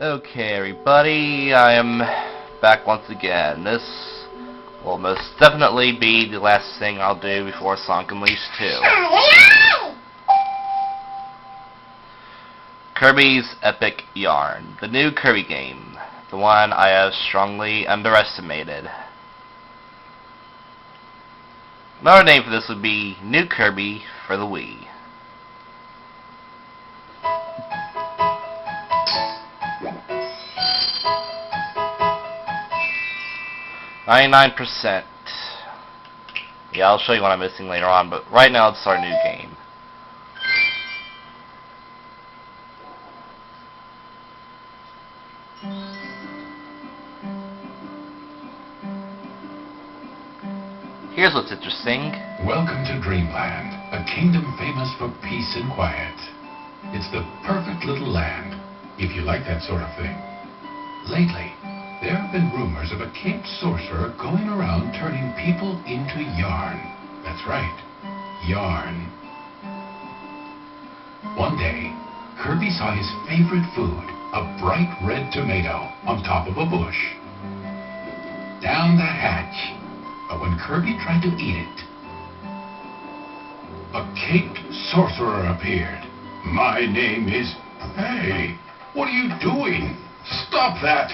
Okay, everybody, I am back once again. This will most definitely be the last thing I'll do before Sonic Unleashed 2. Kirby's Epic Yarn, the new Kirby game, the one I have strongly underestimated. Another name for this would be New Kirby for the Wii. 99%. Yeah, I'll show you what I'm missing later on, but right now it's our new game. Here's what's interesting. Welcome to Dreamland, a kingdom famous for peace and quiet. It's the perfect little land, if you like that sort of thing. Lately, there have been rumors of a caped sorcerer going around turning people into yarn. That's right, yarn. One day, Kirby saw his favorite food, a bright red tomato, on top of a bush. Down the hatch. But when Kirby tried to eat it, a caped sorcerer appeared. My name is... Hey, what are you doing? Stop that!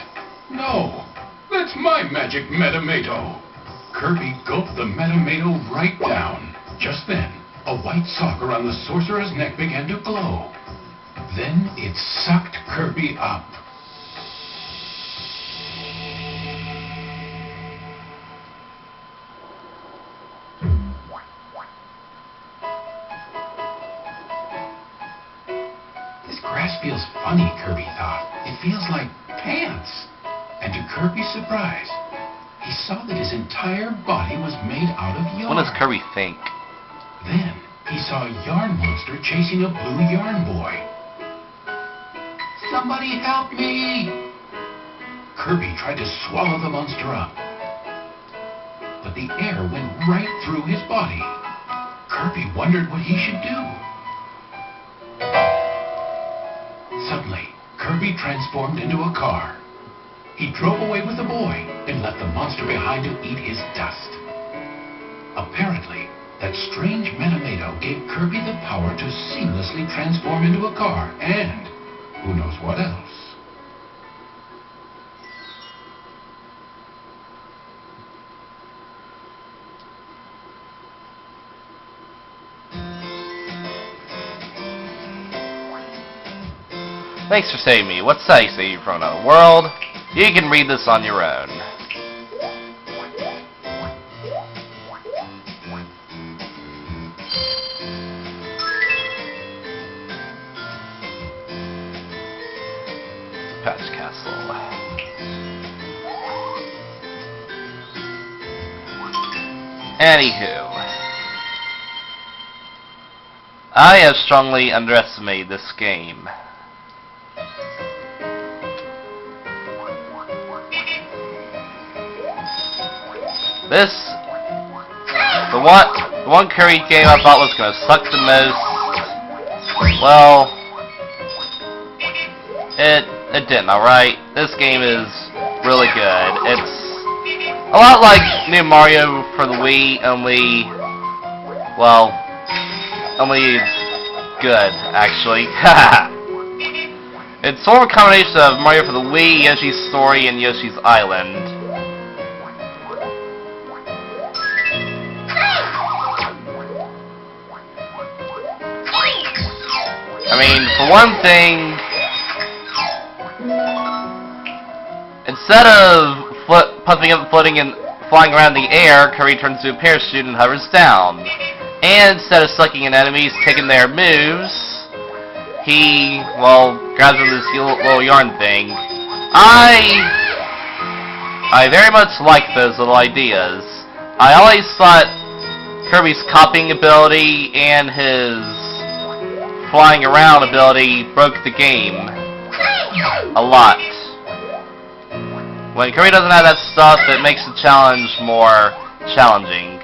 No, that's my magic Metamato. Kirby gulped the Metamato right down. Just then, a white sock around the sorcerer's neck began to glow. Then it sucked Kirby up. This grass feels funny, Kirby thought. It feels like pants. And to Kirby's surprise, he saw that his entire body was made out of yarn. What does Kirby think? Then he saw a yarn monster chasing a blue yarn boy. Somebody help me! Kirby tried to swallow the monster up. But the air went right through his body. Kirby wondered what he should do. Suddenly, Kirby transformed into a car. He drove away with the boy and left the monster behind to eat his dust. Apparently, that strange Metamato gave Kirby the power to seamlessly transform into a car and who knows what else. Thanks for saving me. What's that you say you're from another world? You can read this on your own. Patch Castle. Anywho, I have strongly underestimated this game. The one Kirby game I thought was gonna suck the most, well, it didn't, alright? This game is really good. It's a lot like New Mario for the Wii, only it's good, actually. It's sort of a combination of Mario for the Wii, Yoshi's Story, and Yoshi's Island. I mean, for one thing, instead of puffing up, floating, and flying around the air, Kirby turns into a parachute and hovers down. And instead of sucking in enemies, taking their moves, he, grabs them this little yarn thing. I very much like those little ideas. I always thought Kirby's copying ability and his flying around ability broke the game a lot. When Kirby doesn't have that stuff, it makes the challenge more challenging.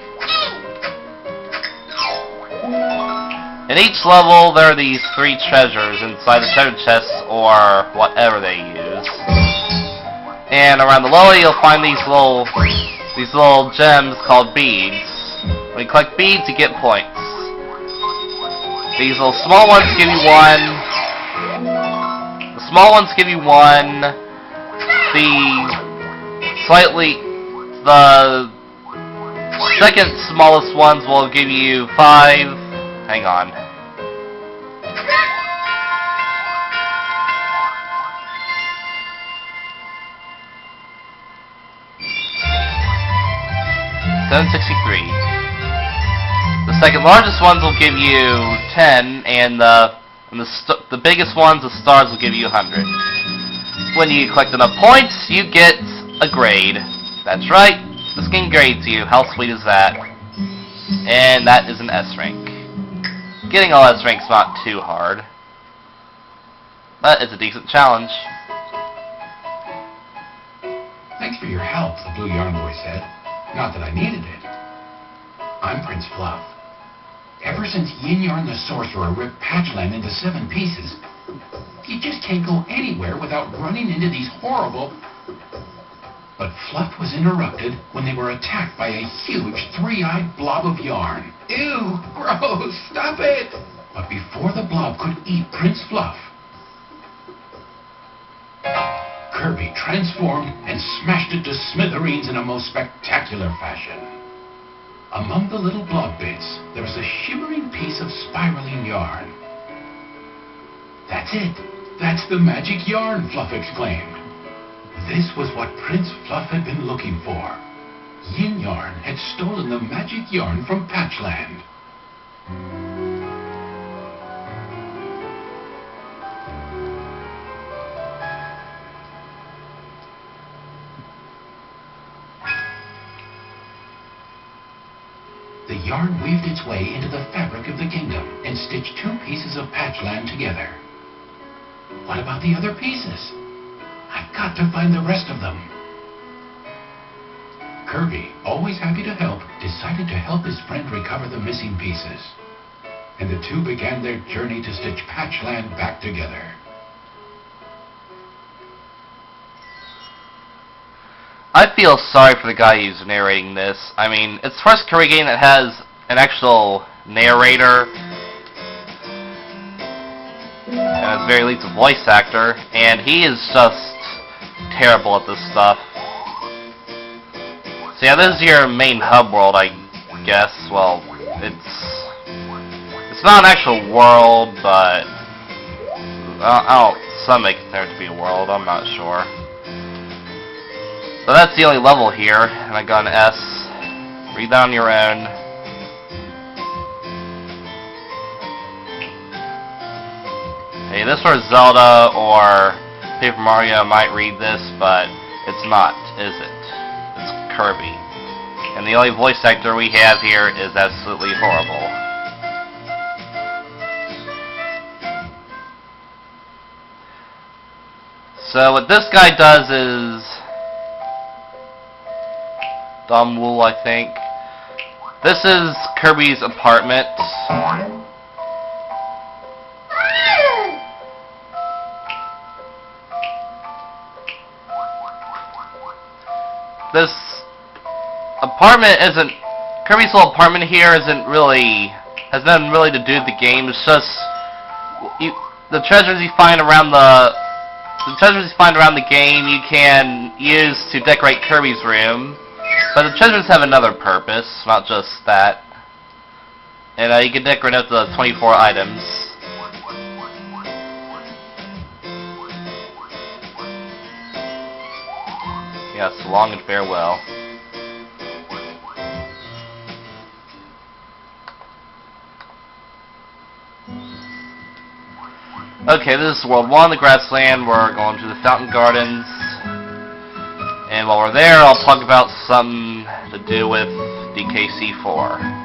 In each level, there are these 3 treasures inside the treasure chests, or whatever they use. And around the lower, you'll find these little gems called beads. When you collect beads, you get points. These little small ones give you 1. The small ones give you 1. The second smallest ones will give you 5. Hang on. $763. The second largest ones will give you 10, and the biggest ones, the stars, will give you 100. When you collect enough points, you get a grade. That's right, this game grades you. How sweet is that? And that is an S rank. Getting all S ranks not too hard, but it's a decent challenge. Thanks for your help, the Blue Yarn Boy said. Not that I needed it. I'm Prince Fluff. Ever since Yin Yarn the Sorcerer ripped Patchland into 7 pieces, you just can't go anywhere without running into these horrible... But Fluff was interrupted when they were attacked by a huge 3-eyed blob of yarn. Ew, gross, stop it! But before the blob could eat Prince Fluff, Kirby transformed and smashed it to smithereens in a most spectacular fashion. Among the little blob bits, there was a shimmering piece of spiraling yarn. That's it. That's the magic yarn, Fluff exclaimed. This was what Prince Fluff had been looking for. Yin Yarn had stolen the magic yarn from Patchland. The yarn weaved its way into the fabric of the kingdom and stitched 2 pieces of Patchland together. What about the other pieces? I've got to find the rest of them. Kirby, always happy to help, decided to help his friend recover the missing pieces. And the two began their journey to stitch Patchland back together. I feel sorry for the guy who's narrating this. I mean, it's the first Kirby game that has an actual narrator, and at the very least a voice actor, and he is just terrible at this stuff. So yeah, this is your main hub world, I guess. Well, it's not an actual world, but some may consider it to be a world, I'm not sure. So that's the only level here, and I got an S. Read that on your own. Hey, this or Zelda or Paper Mario might read this, but it's not, is it? It's Kirby. And the only voice actor we have here is absolutely horrible. So what this guy does is... Dom Wool, I think. This is Kirby's apartment. This apartment isn't... Kirby's little apartment here isn't really... has nothing really to do with the game. It's just... the treasures you find around the game you can use to decorate Kirby's room. But the treasures have another purpose, not just that. And you can decorate up to 24 items. Yes, so long and farewell. Okay, this is World 1, the Grassland. We're going to the Fountain Gardens. And while we're there, I'll talk about something to do with DKC4.